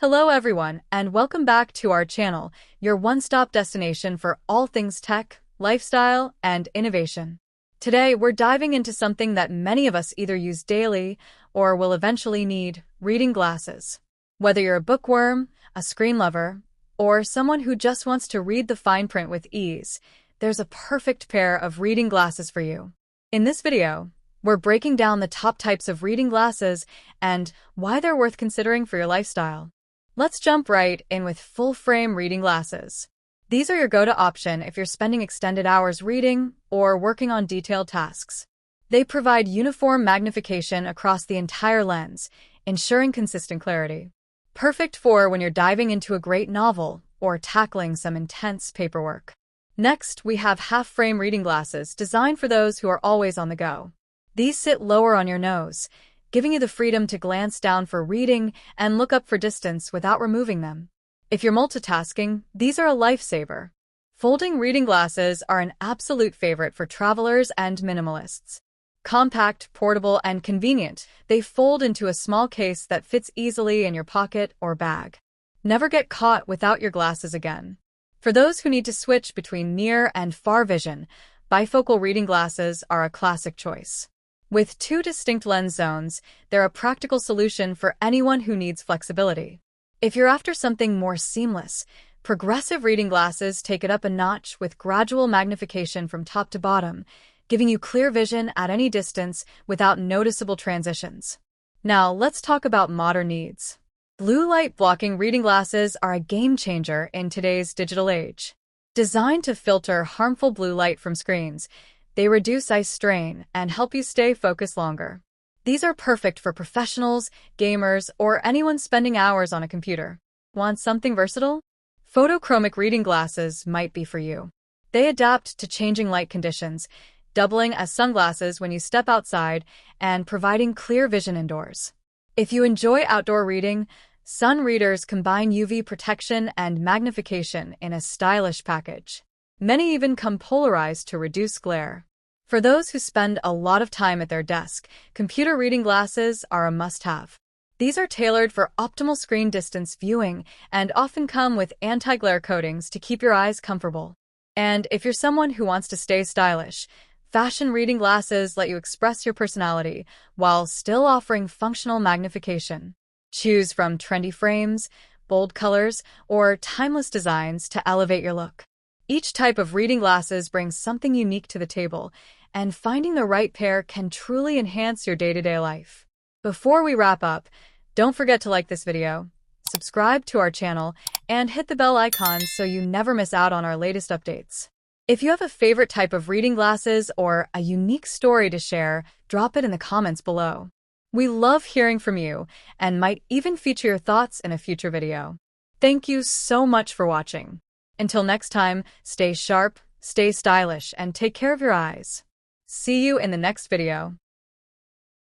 Hello everyone, and welcome back to our channel, your one-stop destination for all things tech, lifestyle, and innovation. Today, we're diving into something that many of us either use daily or will eventually need: reading glasses. Whether you're a bookworm, a screen lover, or someone who just wants to read the fine print with ease, there's a perfect pair of reading glasses for you. In this video, we're breaking down the top types of reading glasses and why they're worth considering for your lifestyle. Let's jump right in with full-frame reading glasses. These are your go-to option if you're spending extended hours reading or working on detailed tasks. They provide uniform magnification across the entire lens, ensuring consistent clarity. Perfect for when you're diving into a great novel or tackling some intense paperwork. Next, we have half-frame reading glasses designed for those who are always on the go. These sit lower on your nose, giving you the freedom to glance down for reading and look up for distance without removing them. If you're multitasking, these are a lifesaver. Folding reading glasses are an absolute favorite for travelers and minimalists. Compact, portable, and convenient, they fold into a small case that fits easily in your pocket or bag. Never get caught without your glasses again. For those who need to switch between near and far vision, bifocal reading glasses are a classic choice. With two distinct lens zones, they're a practical solution for anyone who needs flexibility. If you're after something more seamless, progressive reading glasses take it up a notch with gradual magnification from top to bottom, giving you clear vision at any distance without noticeable transitions. Now, let's talk about modern needs. Blue light blocking reading glasses are a game changer in today's digital age. Designed to filter harmful blue light from screens, they reduce eye strain and help you stay focused longer. These are perfect for professionals, gamers, or anyone spending hours on a computer. Want something versatile? Photochromic reading glasses might be for you. They adapt to changing light conditions, doubling as sunglasses when you step outside and providing clear vision indoors. If you enjoy outdoor reading, sun readers combine UV protection and magnification in a stylish package. Many even come polarized to reduce glare. For those who spend a lot of time at their desk, computer reading glasses are a must-have. These are tailored for optimal screen distance viewing and often come with anti-glare coatings to keep your eyes comfortable. And if you're someone who wants to stay stylish, fashion reading glasses let you express your personality while still offering functional magnification. Choose from trendy frames, bold colors, or timeless designs to elevate your look. Each type of reading glasses brings something unique to the table, and finding the right pair can truly enhance your day-to-day life. Before we wrap up, don't forget to like this video, subscribe to our channel, and hit the bell icon so you never miss out on our latest updates. If you have a favorite type of reading glasses or a unique story to share, drop it in the comments below. We love hearing from you and might even feature your thoughts in a future video. Thank you so much for watching. Until next time, stay sharp, stay stylish, and take care of your eyes. See you in the next video.